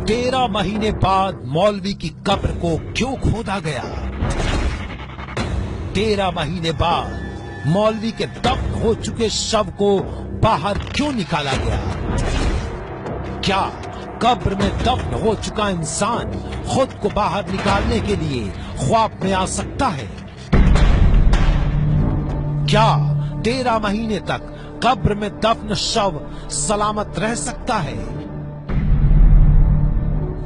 13 महीने बाद मौलवी की कब्र को क्यों खोदा गया? 13 महीने बाद मौलवी के दफन हो चुके शव को बाहर क्यों निकाला गया? क्या कब्र में दफन हो चुका इंसान खुद को बाहर निकालने के लिए ख्वाब में आ सकता है? क्या 13 महीने तक कब्र में दफन शव सलामत रह सकता है?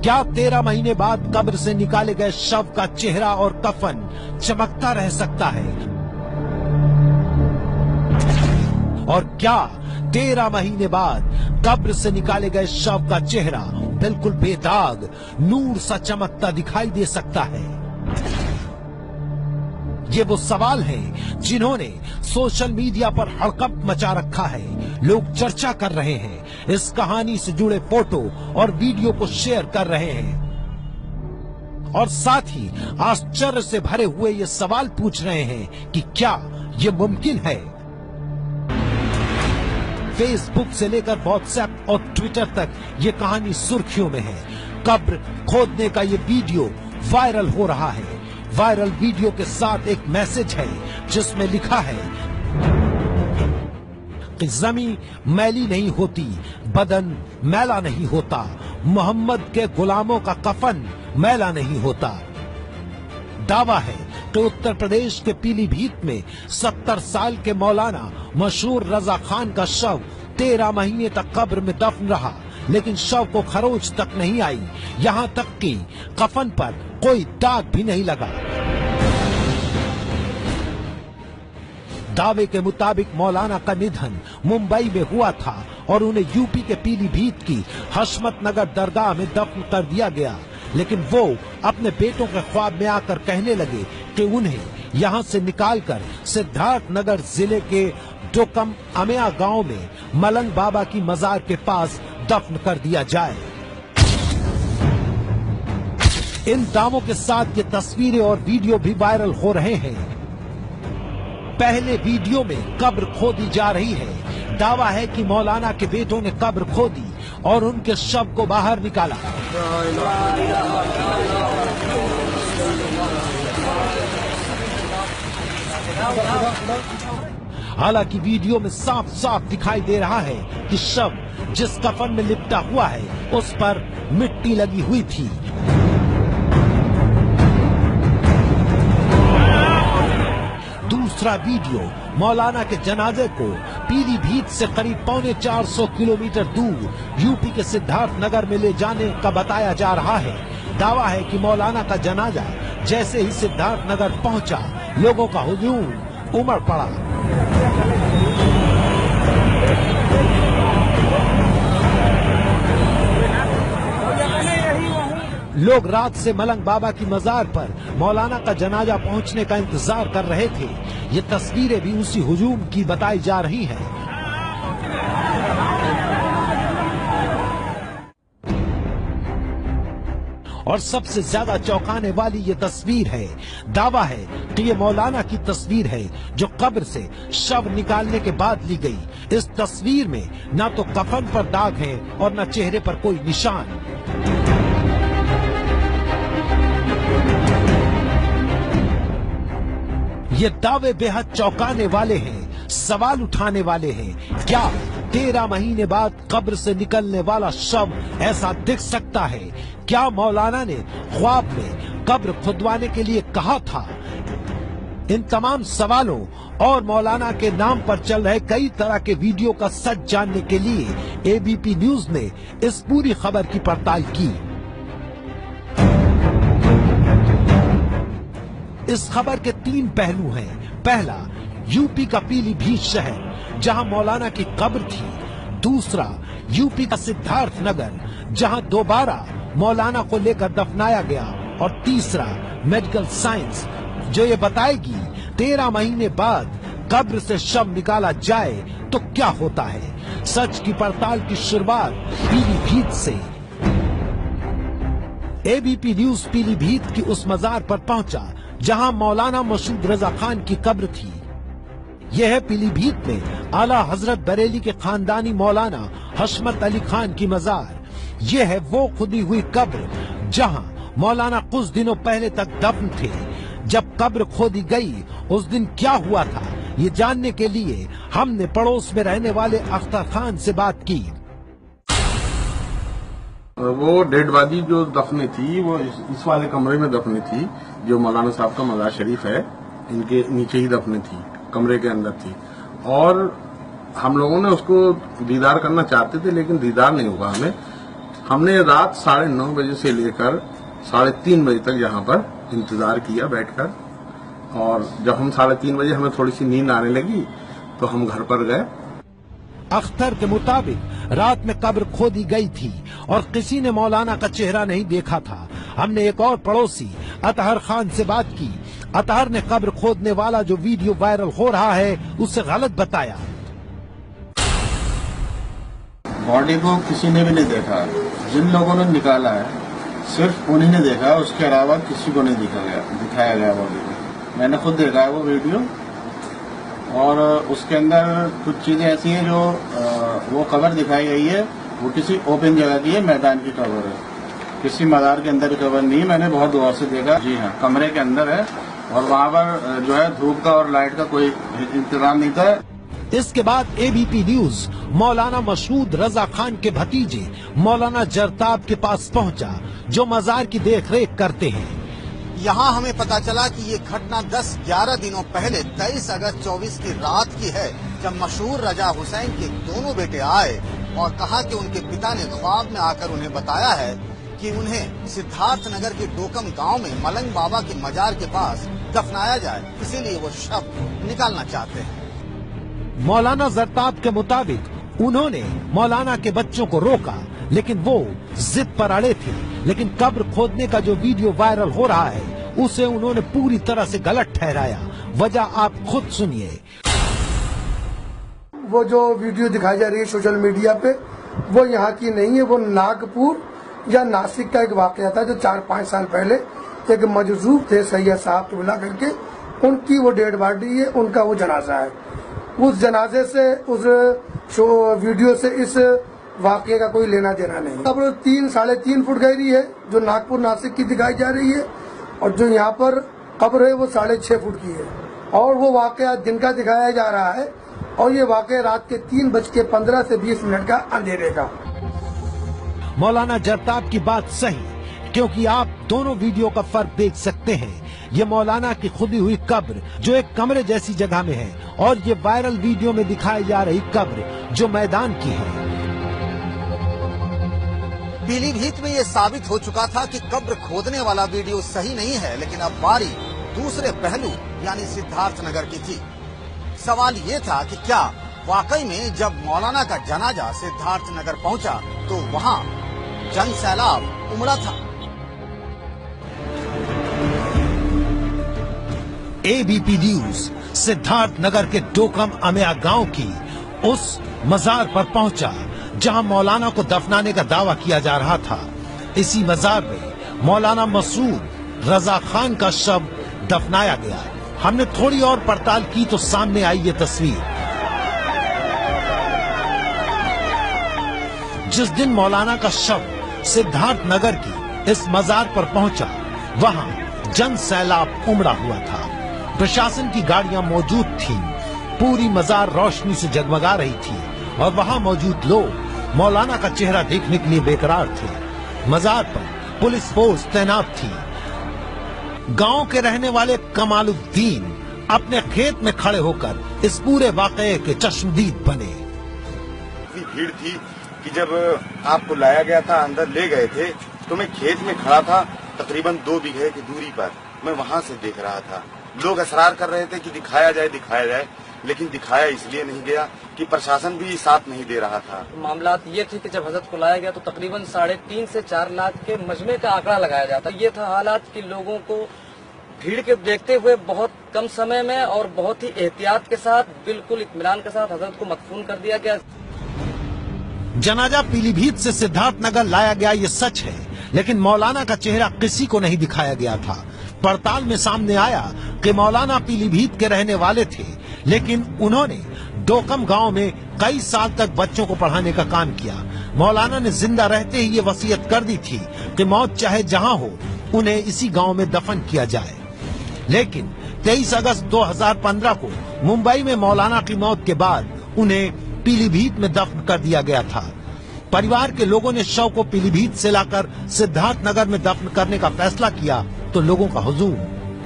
क्या 13 महीने बाद कब्र से निकाले गए शव का चेहरा और कफन चमकता रह सकता है? और क्या 13 महीने बाद कब्र से निकाले गए शव का चेहरा बिल्कुल बेदाग नूर सा चमकता दिखाई दे सकता है? ये वो सवाल हैं जिन्होंने सोशल मीडिया पर हड़कंप मचा रखा है। लोग चर्चा कर रहे हैं, इस कहानी से जुड़े फोटो और वीडियो को शेयर कर रहे हैं और साथ ही आश्चर्य से भरे हुए ये सवाल पूछ रहे हैं कि क्या ये मुमकिन है? फेसबुक से लेकर व्हाट्सएप और ट्विटर तक ये कहानी सुर्खियों में है। कब्र खोदने का ये वीडियो वायरल हो रहा है। वायरल वीडियो के साथ एक मैसेज है जिसमें लिखा है कि ज़मीं मैली नहीं होती, बदन मैला नहीं होता, मोहम्मद के गुलामों का कफन मैला नहीं होता। दावा है कि उत्तर प्रदेश के पीलीभीत में 70 साल के मौलाना मशहूर रजा खान का शव 13 महीने तक कब्र में दफन रहा, लेकिन शव को खरोच तक नहीं आई। यहाँ तक कि कफन पर कोई दाग भी नहीं लगा। दावे के मुताबिक मौलाना का निधन मुंबई में हुआ था और उन्हें यूपी के पीलीभीत की हशमत नगर दरगाह में दफन कर दिया गया, लेकिन वो अपने बेटों के ख्वाब में आकर कहने लगे कि उन्हें यहाँ से निकालकर सिद्धार्थ नगर जिले के डोकम अमेया गांव में मलंग बाबा की मजार के पास दफन कर दिया जाए। इन दावों के साथ ये तस्वीरें और वीडियो भी वायरल हो रहे हैं। पहले वीडियो में कब्र खोदी जा रही है। दावा है कि मौलाना के बेटों ने कब्र खोदी और उनके शव को बाहर निकाला। हालांकि वीडियो में साफ साफ दिखाई दे रहा है कि शव जिस कफन में लिपटा हुआ है उस पर मिट्टी लगी हुई थी। दूसरा वीडियो मौलाना के जनाजे को पीलीभीत से करीब 350 किलोमीटर दूर यूपी के सिद्धार्थ नगर में ले जाने का बताया जा रहा है। दावा है कि मौलाना का जनाजा जैसे ही सिद्धार्थ नगर पहुंचा, लोगों का हुजूम उमड़ पड़ा। लोग रात से मलंग बाबा की मजार पर मौलाना का जनाजा पहुंचने का इंतजार कर रहे थे। ये तस्वीरें भी उसी हुजूम की बताई जा रही हैं। और सबसे ज्यादा चौंकाने वाली ये तस्वीर है। दावा है कि ये मौलाना की तस्वीर है जो कब्र से शव निकालने के बाद ली गई। इस तस्वीर में न तो कफन पर दाग है और न चेहरे पर कोई निशान। ये दावे बेहद चौंकाने वाले हैं, सवाल उठाने वाले हैं। क्या 13 महीने बाद कब्र से निकलने वाला शव ऐसा दिख सकता है? क्या मौलाना ने ख्वाब में कब्र खुदवाने के लिए कहा था? इन तमाम सवालों और मौलाना के नाम पर चल रहे कई तरह के वीडियो का सच जानने के लिए एबीपी न्यूज ने इस पूरी खबर की पड़ताल की। इस खबर के 3 पहलू हैं। पहला, यूपी का पीलीभीत शहर जहां मौलाना की कब्र थी। दूसरा, यूपी का सिद्धार्थ नगर जहां दोबारा मौलाना को लेकर दफनाया गया। और तीसरा, मेडिकल साइंस जो ये बताएगी 13 महीने बाद कब्र से शव निकाला जाए तो क्या होता है। सच की पड़ताल की शुरुआत पीलीभीत से। एबीपी न्यूज पीलीभीत की उस मजार पर पहुंचा जहां मौलाना मशहूर रजा खान की कब्र थी। यह है पीलीभीत में आला हजरत बरेली के खानदानी मौलाना हशमत अली खान की मजार। ये है वो खुदी हुई कब्र जहां मौलाना कुछ दिनों पहले तक दफन थे। जब कब्र खोदी गई उस दिन क्या हुआ था, ये जानने के लिए हमने पड़ोस में रहने वाले अख्तर खान से बात की। वो डेड बॉडी जो दफनी थी वो इस वाले कमरे में दफनी थी, जो मौलाना साहब का मज़ार शरीफ है इनके नीचे ही दफनी थी, कमरे के अंदर थी। और हम लोगों ने उसको दीदार करना चाहते थे लेकिन दीदार नहीं हुआ हमें। हमने रात 9:30 बजे से लेकर 3:30 बजे तक यहाँ पर इंतजार किया बैठकर, और जब हम 3:30 बजे हमें थोड़ी सी नींद आने लगी तो हम घर पर गए। अख्तर के मुताबिक रात में कब्र खोदी गई थी और किसी ने मौलाना का चेहरा नहीं देखा था। हमने एक और पड़ोसी अतहर खान से बात की। अतहर ने कब्र खोदने वाला जो वीडियो वायरल हो रहा है उसे गलत बताया। बॉडी को किसी ने भी नहीं देखा, जिन लोगों ने निकाला है सिर्फ उन्हीं ने देखा, उसके अलावा किसी को नहीं दिखाया गया बॉडी को। मैंने खुद देखा है वो वीडियो, और उसके अंदर कुछ चीजें ऐसी हैं जो वो कब्र दिखाई गई है वो किसी ओपन जगह की है, मैदान की कब्र है, किसी मज़ार के अंदर की कब्र नहीं है। मैंने बहुत गौर से देखा। जी हाँ, कमरे के अंदर है और वहाँ पर जो है धूप का और लाइट का कोई इंतजाम नहीं था। इसके बाद एबीपी न्यूज मौलाना मसूद रजा खान के भतीजे मौलाना जरताब के पास पहुंचा, जो मज़ार की देखरेख करते हैं। यहाँ हमें पता चला कि ये घटना 10-11 दिनों पहले 23 अगस्त 24 की रात की है, जब मशहूर रजा हुसैन के दोनों बेटे आए और कहा कि उनके पिता ने ख्वाब में आकर उन्हें बताया है कि उन्हें सिद्धार्थ नगर के डोकम गांव में मलंग बाबा के मजार के पास दफनाया जाए, इसीलिए वो शव निकालना चाहते हैं। मौलाना जरताब के मुताबिक उन्होंने मौलाना के बच्चों को रोका लेकिन वो जिद पर अड़े थे। लेकिन कब्र खोदने का जो वीडियो वायरल हो रहा है उसे उन्होंने पूरी तरह से गलत ठहराया। वजह आप खुद सुनिए। वो जो वीडियो दिखाई जा रही है सोशल मीडिया पे, वो यहाँ की नहीं है, वो नागपुर या नासिक का एक वाकया था जो 4-5 साल पहले एक मजरूब थे सैयद साहब तो बुला करके, उनकी वो डेड बॉडी है, उनका वो जनाजा है। उस जनाजे से, उस वीडियो से इस वाकये का कोई लेना देना नहीं। अब 3-3.5 फुट गहरी है जो नागपुर नासिक की दिखाई जा रही है, और जो यहाँ पर कब्र है वो 6.5 फुट की है, और वो वाकया दिन का दिखाया जा रहा है, और ये वाकया रात के 3:15 से 20 मिनट का अंधेरे का। मौलाना जरताब की बात सही, क्योंकि आप दोनों वीडियो का फर्क देख सकते हैं। ये मौलाना की खुदी हुई कब्र जो एक कमरे जैसी जगह में है, और ये वायरल वीडियो में दिखाई जा रही कब्र जो मैदान की है। पीलीभीत में ये साबित हो चुका था कि कब्र खोदने वाला वीडियो सही नहीं है, लेकिन अब बारी दूसरे पहलू यानी सिद्धार्थ नगर की थी। सवाल ये था कि क्या वाकई में जब मौलाना का जनाजा सिद्धार्थ नगर पहुंचा तो वहां जन सैलाब उमड़ा था। एबीपी न्यूज सिद्धार्थ नगर के डोकम अमिया गांव की उस मजार पर पहुंचा जहां मौलाना को दफनाने का दावा किया जा रहा था। इसी मजार में मौलाना मसूद रजा खान का शव दफनाया गया। हमने थोड़ी और पड़ताल की तो सामने आई ये तस्वीर। जिस दिन मौलाना का शव सिद्धार्थ नगर की इस मजार पर पहुंचा, वहां जन सैलाब उमड़ा हुआ था। प्रशासन की गाड़ियां मौजूद थीं, पूरी मजार रोशनी से जगमगा रही थी, और वहां मौजूद लोग मौलाना का चेहरा देखने के लिए बेकरार थे। मजार पर पुलिस फोर्स तैनात थी। गांव के रहने वाले कमालुद्दीन अपने खेत में खड़े होकर इस पूरे वाकये के चश्मदीद बने। इतनी भीड़ थी कि जब आपको लाया गया था, अंदर ले गए थे, तो मैं खेत में खड़ा था, तकरीबन 2 बीघे की दूरी पर। मैं वहां से देख रहा था। लोग असरार कर रहे थे कि दिखाया जाए, लेकिन दिखाया इसलिए नहीं गया कि प्रशासन भी साथ नहीं दे रहा था। मामलात ये थे कि जब हजरत को लाया गया तो तकरीबन 3.5 से 4 लाख के मजमे का आंकड़ा लगाया जाता। ये था हालात कि लोगों को भीड़ के देखते हुए बहुत कम समय में और बहुत ही एहतियात के साथ, बिल्कुल इत्मीनान के साथ हजरत को मदफून कर दिया गया। जनाजा पीलीभीत से सिद्धार्थ नगर लाया गया ये सच है, लेकिन मौलाना का चेहरा किसी को नहीं दिखाया गया था। पड़ताल में सामने आया कि मौलाना पीलीभीत के रहने वाले थे, लेकिन उन्होंने डोकम गांव में कई साल तक बच्चों को पढ़ाने का काम किया। मौलाना ने जिंदा रहते ही ये वसीयत कर दी थी कि मौत चाहे जहां हो उन्हें इसी गांव में दफन किया जाए। लेकिन 23 अगस्त 2015 को मुंबई में मौलाना की मौत के बाद उन्हें पीलीभीत में दफन कर दिया गया था। परिवार के लोगों ने शव को पीलीभीत से लाकर सिद्धार्थनगर में दफन करने का फैसला किया तो लोगों का हुजूम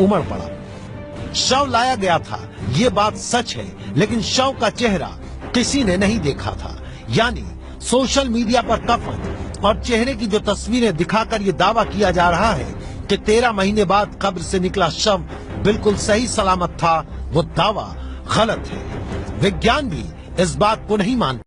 उमड़ पड़ा। शव लाया गया था, ये बात सच है, लेकिन शव का चेहरा किसी ने नहीं देखा था। यानी सोशल मीडिया पर कफन और चेहरे की जो तस्वीरें दिखाकर ये दावा किया जा रहा है कि 13 महीने बाद कब्र से निकला शव बिल्कुल सही सलामत था, वो दावा गलत है। विज्ञान भी इस बात को नहीं मानता।